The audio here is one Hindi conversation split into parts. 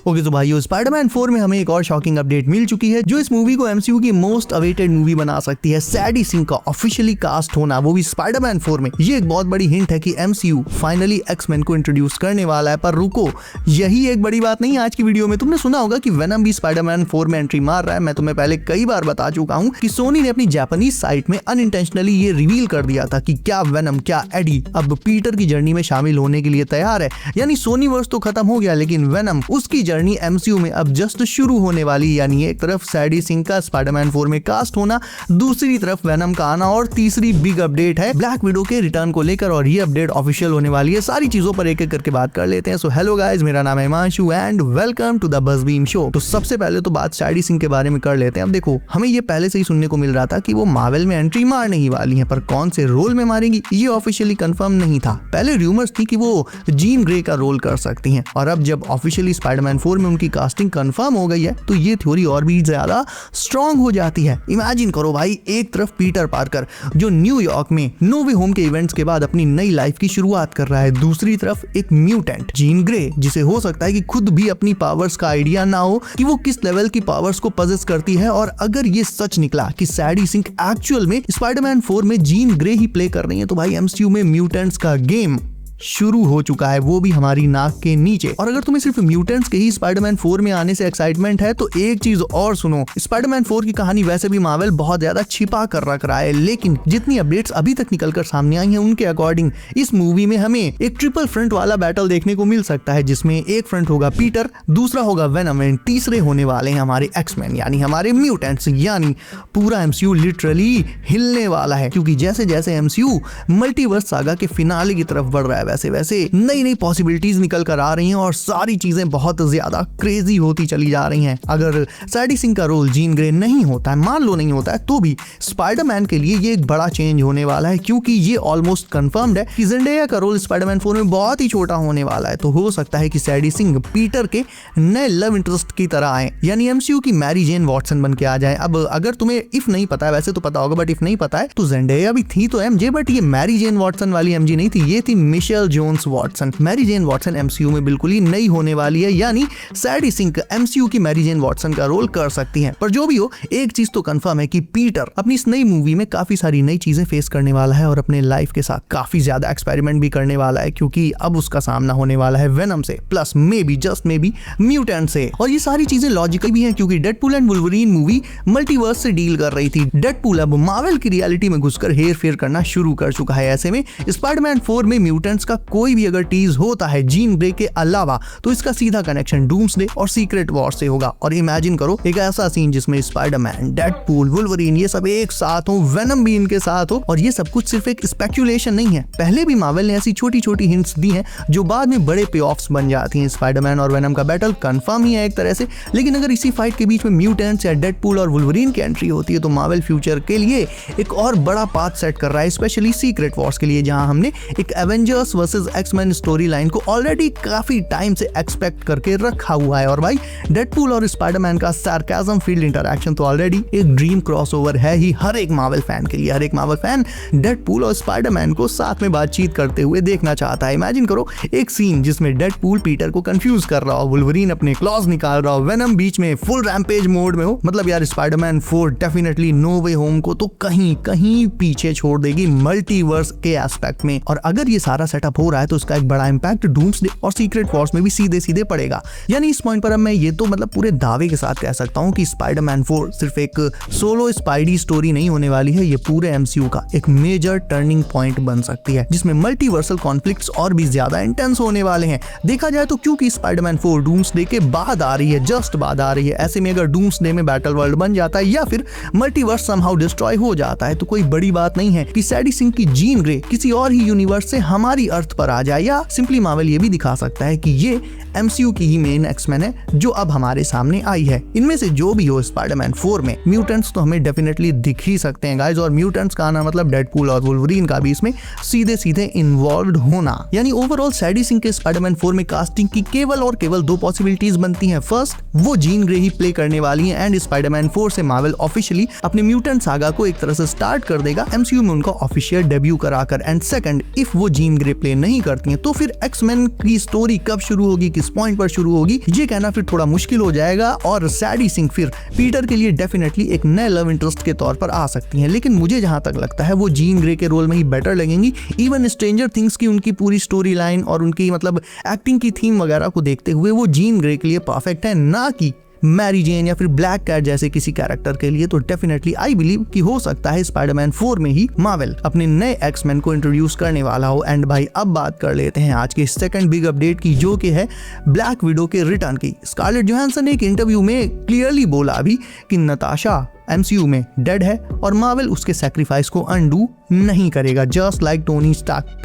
ओके तो भाइयों, स्पाइडरमैन 4 में हमें एक और शॉकिंग अपडेट मिल चुकी है जो इस मूवी को एमसीयू की मोस्ट अवेटेड मूवी बना सकती है। सैडी सिंह का ऑफिशियली कास्ट होना, वो भी स्पाइडरमैन 4 में, ये एक बहुत बड़ी हिंट है कि एमसीयू फाइनली एक्स-मैन को इंट्रोड्यूस करने वाला है। पर रुको, यही एक बड़ी बात नहीं। आज की वीडियो में तुमने सुना होगा कि वेनम भी स्पाइडरमैन 4 में एंट्री मार रहा है। मैं तुम्हें पहले कई बार बता चुका हूँ कि सोनी ने अपनी जापानीज साइट में अनइंटेंशनली ये रिवील कर दिया था कि क्या वेनम, क्या एडी अब पीटर की जर्नी में शामिल होने के लिए तैयार है। यानी सोनी वर्स तो खत्म हो गया, लेकिन वेनम, उसकी जर्नी एमसीयू में अब जस्ट शुरू होने वाली। यानी एक तरफ सैडी सिंह का स्पाइडरमैन 4 में कास्ट होना, दूसरी तरफ वेनम का आना, और तीसरी बिग अपडेट है ब्लैक विडो के रिटर्न को लेकर, और ये अपडेट ऑफिशियल होने वाली है। सारी चीजों पर एक एक करके बात कर लेते हैं। सो हेलो गाइस, मेरा नाम है Himanshu and welcome to the Buzzbeam show. तो सबसे पहले तो बात सैडी सिंह के बारे में कर लेते हैं। अब देखो, हमें ये पहले से ही सुनने को मिल रहा था कि वो मार्वल में एंट्री मारने ही वाली है, पर कौन से रोल में मारेंगी ये ऑफिशियली कंफर्म नहीं था। पहले रूमर्स थी कि वो जीन ग्रे का रोल कर सकती हैं, और अब जब ऑफिशियली स्पाइडरमैन 4 में उनकी कास्टिंग कंफर्म हो गई है तो ये थ्योरी और भी ज्यादा स्ट्रांग हो जाती है। इमेजिन करो भाई, एक तरफ पीटर पार्कर जो न्यूयॉर्क में नो वे होम के इवेंट्स के बाद अपनी नई लाइफ की शुरुआत कर रहा है, दूसरी तरफ एक म्यूटेंट जीन ग्रे, जिसे हो सकता है कि खुद भी अपनी पावर्स का आइडिया ना हो कि वो किस लेवल की पावर्स को पजेस करती है। और अगर ये सच निकला कि सैडी सिंह एक्चुअल में स्पाइडरमैन 4 में जीन ग्रे ही प्ले कर रही है, तो भाई एमसीयू में म्यूटेंट्स का गेम शुरू हो चुका है, वो भी हमारी नाक के नीचे। और अगर तुम्हें सिर्फ म्यूटेंट्स के ही स्पाइडरमैन 4 में आने से एक्साइटमेंट है तो एक चीज और सुनो, स्पाइडरमैन 4 की कहानी वैसे भी मार्वल बहुत ज्यादा छिपा कर रख रहा है, लेकिन जितनी अपडेट्स अभी तक निकलकर सामने आई हैं उनके अकॉर्डिंग इस मूवी में हमें एक ट्रिपल फ्रंट वाला बैटल देखने को मिल सकता है, जिसमें एक फ्रंट होगा पीटर, दूसरा होगा वेनम एंड तीसरे होने वाले हैं हमारे एक्स-मैन यानी हमारे म्यूटेंट्स। यानी पूरा एमसीयू लिटरली हिलने वाला है, क्योंकि जैसे जैसे एमसीयू मल्टीवर्स सागा के फिनाले की तरफ बढ़ रहा है वैसे वैसे नई नई पॉसिबिलिटीज निकल कर आ रही हैं और सारी चीजें बहुत ज्यादा क्रेजी होती चली जा रही हैं। अगर सैडी सिंह का रोल जीन ग्रे नहीं होता है, मान लो नहीं होता है, तो भी स्पाइडरमैन के लिए ये एक बड़ा चेंज होने वाला है, क्योंकि ये ऑलमोस्ट कंफर्म्ड है कि ज़ेंडेया का रोल स्पाइडरमैन 4 में बहुत ही छोटा होने वाला है। तो हो सकता है कि सैडी सिंह पीटर के नए लव इंटरेस्ट की तरह आए, यानी एमसीयू की मैरी जेन वॉटसन बन के आ जाए। अब अगर तुम्हें इफ नहीं पता है, वैसे तो पता होगा बट इफ नहीं पता है, तो ज़ेंडेया भी थी तो एमजे, बट ये मैरी जेन वॉटसन वाली एमजे नहीं थी, ये थी Michelle Jones Watson. Mary Jane Watson MCU में बिल्कुल ही नई होने वाली है, यानी सैडी सिंह एमसीयू की मैरी जेन वॉटसन का रोल कर सकती हैं। पर जो भी हो, एक चीज तो कंफर्म है कि पीटर अपनी इस नई मूवी में काफी सारी नई चीजें फेस करने वाला है और अपने लाइफ के साथ काफी ज्यादा एक्सपेरिमेंट भी करने वाला है, क्योंकि अब उसका सामना होने वाला है वेनम से, plus may be just may be mutant से। और ये सारी चीजें लॉजिकल भी हैं, क्योंकि Deadpool and Wolverine movie multiverse से डील कर रही थी। डेडपूल अब मार्वल की रियलिटी में घुसकर हेर फेर करना शुरू कर चुका है। ऐसे में स्पाइडरमैन 4 में म्यूटेंट्स का कोई भी अगर टीज होता है जीन ग्रे के अलावा, तो इसका सीधा कनेक्शन डूम्सडे और सीक्रेट वॉर से होगा। और इमेजिन करो एक ऐसा सीन जिसमें स्पाइडरमैन, डेडपूल, वुल्वरीन ये सब एक साथ हो, वेनम भी इनके साथ हो, और ये सब कुछ सिर्फ एक स्पेकुलेशन नहीं है। पहले भी मार्वल ने ऐसी छोटी छोटी हिंट्स दी हैं जो बाद में बड़े पे ऑफ्स बन जाती हैं। स्पाइडरमैन और वेनम का बैटल कंफर्म ही है एक तरह से, लेकिन अगर इसी फाइट के बीच में म्यूटेंट्स या डेडपूल और वुल्वरीन की एंट्री होती है तो मार्वल फ्यूचर के लिए एक और बड़ा पाथ सेट कर रहा है, स्पेशली सीक्रेट वॉर्स के लिए, जहां हमने एक Avengers versus X Men story line को ऑलरेडी काफी टाइम से एक्सपेक्ट करके रखा हुआ है। और भाई डेडपूल और स्पाइडरमैन का सार्काज्म फील्ड इंटरैक्शन तो ऑलरेडी एक ड्रीम क्रॉसओवर है ही हर एक मार्वल फैन के लिए। हर एक मार्वल फैन डेडपूल और स्पाइडरमैन को साथ में बातचीत करते हुए देखना चाहता है। इमेजिन करो एक सीन जिसमें डेडपूल पीटर को कंफ्यूज कर रहा हो, वुल्वरीन अपने क्लॉज निकाल रहा हो, वेनम बीच में फुल रैम्पेज मोड में हो। मतलब यार, स्पाइडरमैन 4 डेफिनेटली नो वे होम को तो कहीं कहीं पीछे छोड़ देगी मल्टीवर्स के एस्पेक्ट में। और अगर ये सारा सेटअप हो रहा है तो उसका एक बड़ा इंपैक्ट डूम्सडे और सीक्रेट वॉर्स में भी सीधे सीधे पड़ेगा। यानी इस पॉइंट पर अब मैं ये तो मतलब पूरे दावे के साथ कह सकता हूँ कि स्पाइडरमैन 4 सिर्फ एक सोलो स्पाइडी स्टोरी नहीं होने वाली है, ये पूरे एमसीयू का एक मेजर टर्निंग पॉइंट बन सकती है, जिसमें मल्टीवर्सल कॉन्फ्लिक्ट्स और भी ज्यादा इंटेंस होने वाले हैं। देखा जाए तो क्योंकि स्पाइडरमैन 4 डूम्सडे के बाद आ रही है, जस्ट बाद आ रही है, ऐसे में अगर डूम्सडे में बैटल वर्ल्ड बन जाता है या फिर मल्टीवर्स समहाउ डिस्ट्रॉय हो जाता है तो कोई बड़ी बात नहीं है कि सैडी सिंह की जीन ग्रे किसी और ही यूनिवर्स से हमारी अर्थ पर आ जाए। या सिंपली मार्वल ये भी दिखा सकता है कि ये एमसीयू की ही मेन एक्स-मैन है जो अब हमारे सामने आई है। इनमें से जो भी हो, स्पाइडरमैन 4 में म्यूटेंट्स तो हमें डेफिनेटली दिख ही सकते हैं गाइस, और म्यूटेंट्स का आना मतलब डेडपूल और वुल्वरीन का भी इसमें सीधे सीधे इन्वॉल्व होना। यानी ओवरऑल सैडी सिंह के स्पाइडरमैन 4 में कास्टिंग की केवल और केवल दो पॉसिबिलिटीज बनती हैं। फर्स्ट, वो जीन ग्रे ही प्ले करने वाली है एंड स्पाइडरमैन 4 से मार्वल ऑफिशियली अपने म्यूटेंट सागा को एक तरह से स्टार्ट कर देगा, एमसीयू में उनका ऑफिशियल डेब्यू कराकर। एंड सेकंड, इफ वो जीन ग्रे प्ले नहीं करती हैं, तो फिर एक्समैन की स्टोरी कब शुरू होगी, किस पॉइंट पर शुरू होगी, ये कहना फिर थोड़ा मुश्किल हो जाएगा। और सैडी सिंह फिर पीटर के लिए डेफिनेटली एक नए लव इंटरेस्ट के तौर पर आ सकती हैं, लेकिन मुझे जहां तक लगता है वो जीन ग्रे के रोल में ही बेटर लगेंगी। इवन स्ट्रेंजर थिंग्स की उनकी पूरी स्टोरी लाइन और उनकी मतलब एक्टिंग की थीम वगैरह को देखते हुए वो जीन ग्रे के लिए परफेक्ट है, ना कि मैरी जेन या फिर ब्लैक कैट जैसे किसी कैरेक्टर के लिए। तो डेफिनेटली आई बिलीव कि हो सकता है स्पाइडरमैन 4 में ही मार्वल अपने नए एक्समैन को इंट्रोड्यूस करने वाला हो। एंड भाई अब बात कर लेते हैं आज के सेकंड बिग अपडेट की, जो कि है ब्लैक विडो के रिटर्न की। स्कारलेट जोहानसन ने एक इंटरव्यू में क्लियरली बोला अभी कि नताशा MCU में डेड है और मार्वल उसके सैक्रिफाइस को अनडू नहीं करेगा, जस्ट लाइक टोनी स्टार्क।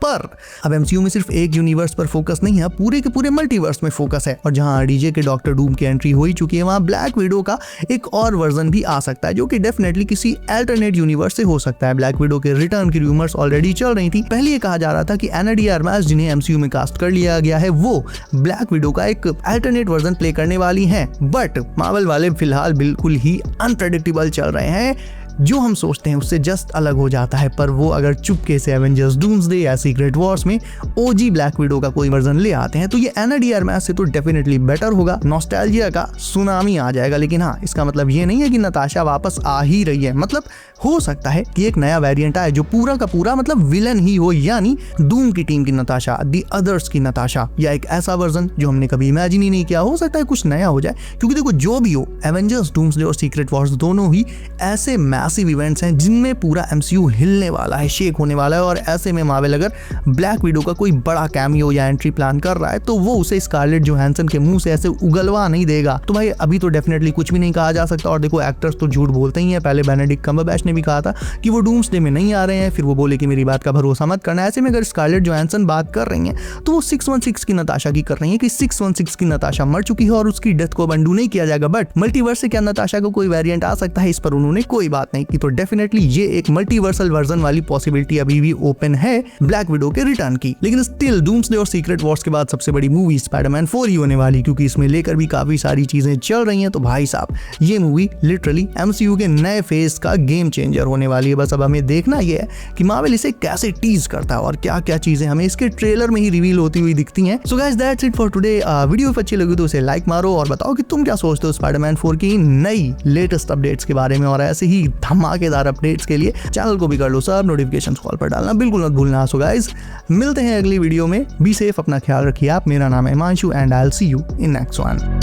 पर अब MCU में सिर्फ एक यूनिवर्स पर फोकस नहीं है, पूरे के पूरे मल्टीवर्स में फोकस है। और जहां डीजे के डॉक्टर डूम की एंट्री हो ही चुकी है, वहां ब्लैक विडो का एक और वर्जन भी आ सकता है, जो कि डेफिनेटली किसी अल्टरनेट यूनिवर्स से हो सकता है। ब्लैक विडो के रिटर्न की रूमर्स ऑलरेडी चल रही थी। पहले ये कहा जा रहा था कि एना डी आर्मास, जिन्हें MCU में कास्ट कर लिया गया है, वो ब्लैक विडो का एक अल्टरनेट वर्जन प्ले करने वाली हैं। बट मार्वल वाले फिलहाल बिल्कुल ही अनप्रेडिक्टेबल चल रहे हैं, जो हम सोचते हैं उससे जस्ट अलग हो जाता है। पर वो अगर चुपके से एवेंजर्स डूम्सडे या सीक्रेट वॉर्स में OG ब्लैक विडो का कोई वर्जन ले आते हैं, तो ये एना डी आर्मास से तो डेफिनेटली बेटर होगा। नॉस्टैल्जिया का सुनामी आ जाएगा। लेकिन हाँ, इसका मतलब ये नहीं है कि नताशा वापस आ ही रही है। मतलब हो सकता है कि एक नया वेरिएंट आए जो पूरा का पूरा मतलब विलन ही हो, यानी डूम की टीम की नताशा, दी अदर्स की नताशा, या एक ऐसा वर्जन जो हमने कभी इमेजिन ही नहीं किया। हो सकता है कुछ नया हो जाए, क्योंकि देखो जो भी हो, एवेंजर्स डूम्सडे और सीक्रेट वॉर्स दोनों ही ऐसे मैसिव इवेंट्स हैं जिनमें पूरा MCU हिलने वाला है, शेक होने वाला है। और ऐसे में मार्वल अगर ब्लैक विडो का कोई बड़ा कैमियो या एंट्री प्लान कर रहा है, तो वो उसे स्कारलेट जोहानसन के मुंह से ऐसे उगलवा नहीं देगा। तो भाई अभी तो डेफिनेटली कुछ भी नहीं कहा जा सकता। और देखो एक्टर्स तो झूठ बोलते ही हैं। पहले बेनेडिक्ट कम्बरबैच ने भी कहा था कि वो डूम्सडे में नहीं आ रहे हैं, फिर वो बोले कि मेरी बात का भरोसा मत करना। ऐसे में अगर स्कारलेट जोहानसन बात कर रही हैं, तो वो 616 की नताशा की कर रही है कि 616 की नताशा मर चुकी है और उसकी डेथ को अंडू नहीं किया जाएगा। बट मल्टीवर्स से क्या नताशा को कोई वेरिएंट आ सकता है, इस पर उन्होंने कोई बात नहीं की। तो डेफिनेटली ये एक मल्टीवर्सल वर्जन वाली पॉसिबिलिटी अभी भी ओपन है ब्लैक विडो के रिटर्न की। लेकिन स्टिल डूम्सडे और सीक्रेट वॉर्स के बाद सबसे बड़ी मूवी स्पाइडरमैन 4 ही होने वाली, क्योंकि इसमें लेकर भी काफी सारी चीजें चल रही हैं। तो भाई साहब, ये मूवी लिटरली MCU के नए फेज का गेम चेंजर होने वाली है। बस अब हमें देखना ये है कि मार्वल इसे कैसे टीज करता है और क्या क्या चीजें हमें इसके ट्रेलर में ही रिवील होती हुई दिखती हैं। So guys, that's it for today. Video अच्छी लगी तो उसे लाइक मारो और बताओ कि तुम क्या सोचते हो स्पाइडरमैन 4 की नई लेटेस्ट अपडेट्स के बारे में। और ऐसे ही धमाकेदार अपडेट्स के लिए चैनल को भी कर लो सब, नोटिफिकेशन कॉल पर डालना बिल्कुल मत भूलना। सो गाइस, मिलते हैं अगली वीडियो में। बी सेफ, अपना ख्याल रखिए आप। मेरा नाम है Himanshu and I will see you in next one.